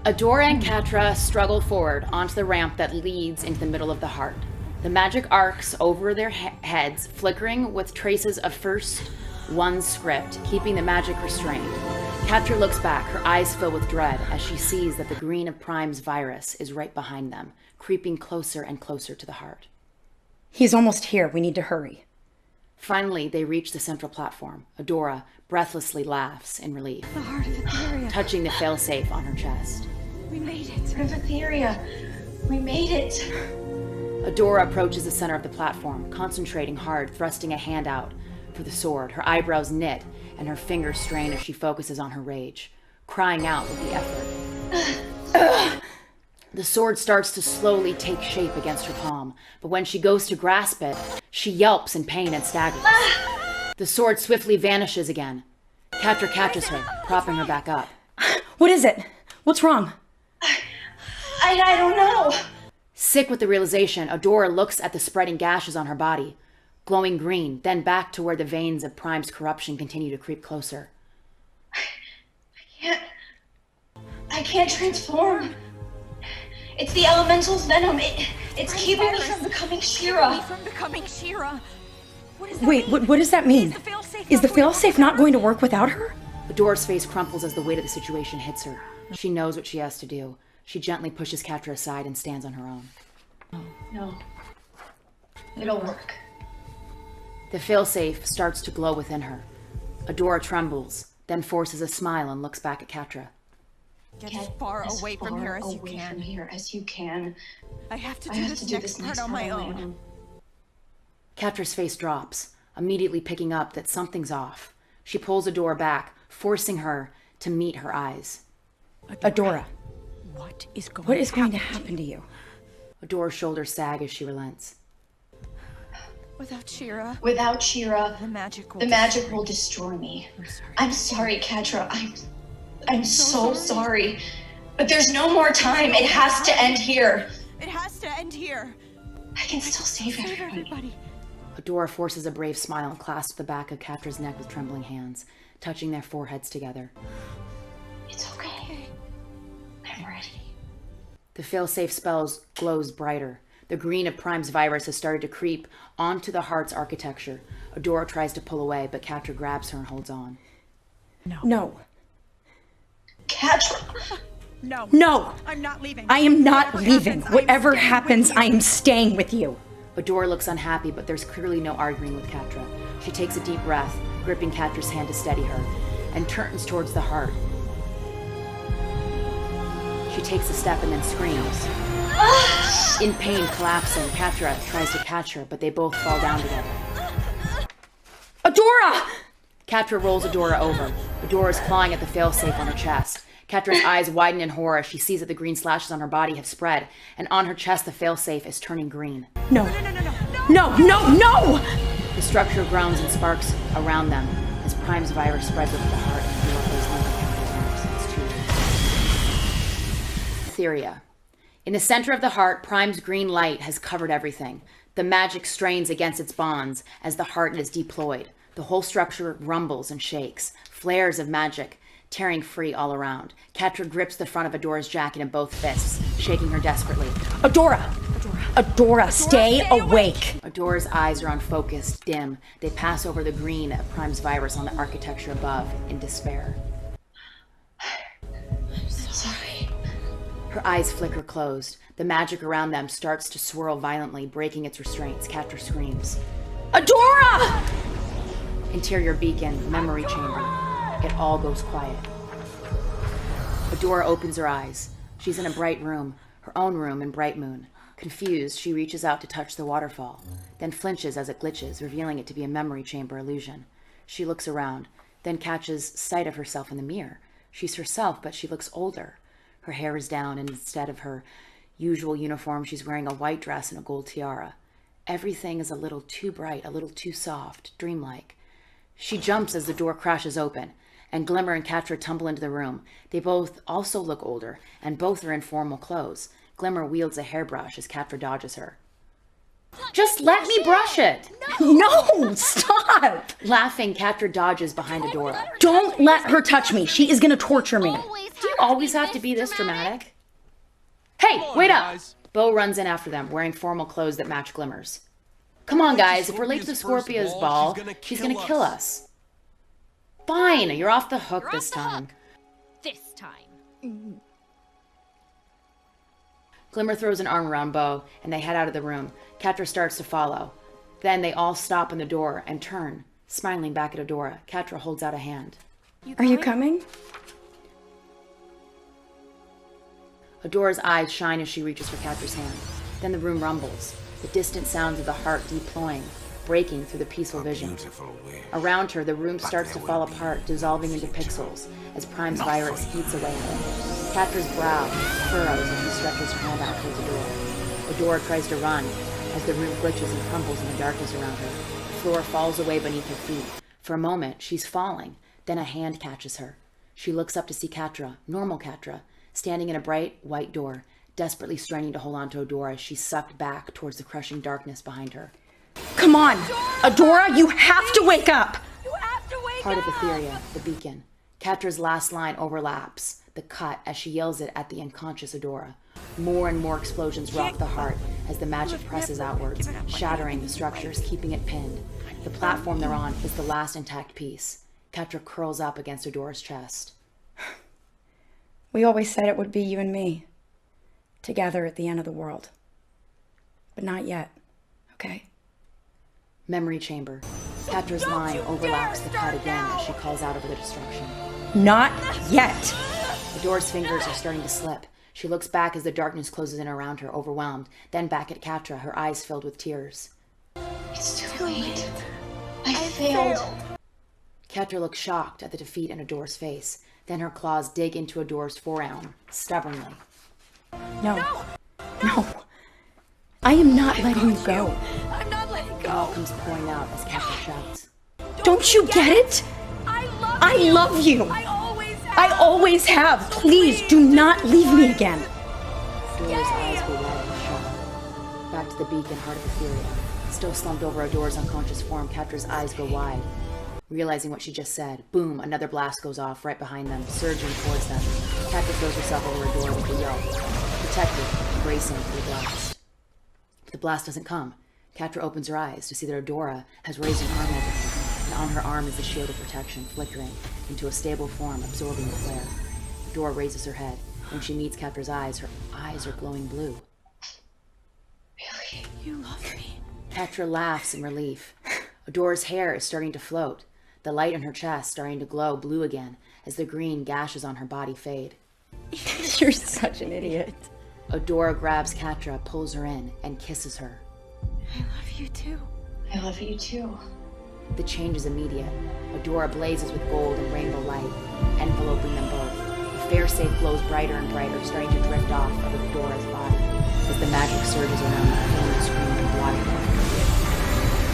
Adora and Catra struggle forward onto the ramp that leads into the middle of the heart. The magic arcs over their heads, flickering with traces of first one's script, keeping the magic restrained. Catra looks back, her eyes fill with dread as she sees that the green of Prime's virus is right behind them, creeping closer and closer to the heart. He's almost here. We need to hurry. Finally, they reach the central platform. Adora breathlessly laughs in relief, The heart of Etheria. touching the failsafe on her chest. We made it. Heart of Etheria. We made it. Adora approaches the center of the platform, concentrating hard, thrusting a hand out for the sword, her eyebrows knit and her fingers strain as she focuses on her rage, crying out with the effort. The sword starts to slowly take shape against her palm, but when she goes to grasp it, she yelps in pain and staggers. The sword swiftly vanishes again. Catra catches her, propping her back up. What is it? What's wrong? I don't know. Sick with the realization, Adora looks at the spreading gashes on her body, glowing green, then back to where the veins of Prime's corruption continue to creep closer. I can't transform. It's the elemental's venom. It's keeping me from becoming She-Ra. From becoming She-Ra. Wait, what does that mean? Is the failsafe not going to work without her? Adora's face crumples as the weight of the situation hits her. She knows what she has to do. She gently pushes Catra aside and stands on her own. No. It'll work. The failsafe starts to glow within her. Adora trembles, then forces a smile and looks back at Catra. Get as far away from here as you can. I have to do this next part on my own. Catra's face drops, immediately picking up that something's off. She pulls Adora back, forcing her to meet her eyes. Adora, What is going to happen to you? Adora's shoulders sag as she relents. Without She-Ra, Without She-Ra, the magic will destroy me. I'm sorry. I'm sorry, Catra. I'm so sorry. But there's no more time. It has to end here. It has to end here. I can still save everybody. Everybody. Adora forces a brave smile and clasps the back of Catra's neck with trembling hands, touching their foreheads together. It's okay. I'm ready. The failsafe spells glows brighter. The green of Prime's virus has started to creep onto the heart's architecture. Adora tries to pull away, but Catra grabs her and holds on. No. Catra! No! I'm not leaving. I am not leaving. Whatever happens, I am staying with you. Adora looks unhappy, but there's clearly no arguing with Catra. She takes a deep breath, gripping Catra's hand to steady her, and turns towards the heart. She takes a step and then screams. In pain, collapsing, Catra tries to catch her, but they both fall down together. Adora! Catra rolls Adora over. Adora is clawing at the failsafe on her chest. Catra's eyes widen in horror as she sees that the green slashes on her body have spread, and on her chest the failsafe is turning green. No. The structure groans and sparks around them as Prime's virus spreads over the heart and Adora plays under Catra's nerves. It's too late. Etheria. In the center of the heart, Prime's green light has covered everything. The magic strains against its bonds as the heart is deployed. The whole structure rumbles and shakes, flares of magic tearing free all around. Catra grips the front of Adora's jacket in both fists, shaking her desperately. Adora, stay awake. Adora's eyes are unfocused, dim. They pass over the green of Prime's virus on the architecture above in despair. I'm so sorry. Her eyes flicker closed. The magic around them starts to swirl violently, breaking its restraints. Catra screams. Adora! Interior beacon, memory chamber. It all goes quiet. Adora opens her eyes. She's in a bright room, her own room in Bright Moon. Confused, she reaches out to touch the waterfall, then flinches as it glitches, revealing it to be a memory chamber illusion. She looks around, then catches sight of herself in the mirror. She's herself, but she looks older. Her hair is down, and instead of her usual uniform, she's wearing a white dress and a gold tiara. Everything is a little too bright, a little too soft, dreamlike. She jumps as the door crashes open, and Glimmer and Catra tumble into the room. They both also look older, and both are in formal clothes. Glimmer wields a hairbrush as Catra dodges her. Just let me brush it! No, stop! Laughing, Catra dodges behind Adora. Don't let her touch me. She is gonna torture me. Do you always have to be this dramatic? Hey, wait up! Bo runs in after them, wearing formal clothes that match Glimmer's. Come on, guys, if we're late to the Scorpia's ball, she's gonna kill us. Fine, you're off the hook this time. This time. Glimmer throws an arm around Bo, and they head out of the room. Catra starts to follow. Then they all stop in the door and turn, smiling back at Adora. Catra holds out a hand. Are you coming? Adora's eyes shine as she reaches for Catra's hand. Then the room rumbles, the distant sounds of the heart deploying, breaking through the peaceful vision. Around her, the room starts to fall apart, dissolving into pixels as Prime's virus eats away at it. Catra's brow furrows as she stretches her hand out towards Adora. Adora tries to run as the room glitches and crumbles in the darkness around her. The floor falls away beneath her feet. For a moment, she's falling. Then a hand catches her. She looks up to see Catra, normal Catra, standing in a bright, white door, desperately straining to hold on to Adora as she's sucked back towards the crushing darkness behind her. Come on! Adora, you have to wake up! You have to wake Part up! of Etheria, the beacon. Catra's last line overlaps the cut as she yells it at the unconscious Adora. More and more explosions rock the heart as the magic presses outwards, shattering the structures, keeping it pinned. The platform they're on is the last intact piece. Catra curls up against Adora's chest. We always said it would be you and me. Together at the end of the world. But not yet, okay? Memory chamber. Catra's line overlaps the cut again as she calls out over the destruction. Not yet! Adora's fingers are starting to slip. She looks back as the darkness closes in around her, overwhelmed, then back at Catra, her eyes filled with tears. It's too late. I failed. Catra looks shocked at the defeat in Adora's face. Then her claws dig into Adora's forearm, stubbornly. No. I am not letting you go. I'm not letting It all go. comes pouring out as Catra shouts. Don't you get it? I love you. I always have. Please do not leave me again. Adora's eyes go wide and shut. Back to the beacon, heart of Etheria. Still slumped over Adora's unconscious form, Catra's eyes go wide. Realizing what she just said, boom, another blast goes off right behind them, surging towards them. Catra throws herself over Adora with a yelp, protected, bracing for the blast. But the blast doesn't come. Catra opens her eyes to see that Adora has raised an arm over her, and on her arm is the shield of protection, flickering into a stable form, absorbing the flare. Adora raises her head. When she meets Catra's eyes, her eyes are glowing blue. Really? You love me. Catra laughs in relief. Adora's hair is starting to float, the light in her chest starting to glow blue again as the green gashes on her body fade. You're such an idiot. Adora grabs Catra, pulls her in, and kisses her. I love you too. I love you too. The change is immediate. Adora blazes with gold and rainbow light, enveloping them both. The fair-safe glows brighter and brighter, starting to drift off of Adora's body as the magic surges around her, filling the screen and blotting her.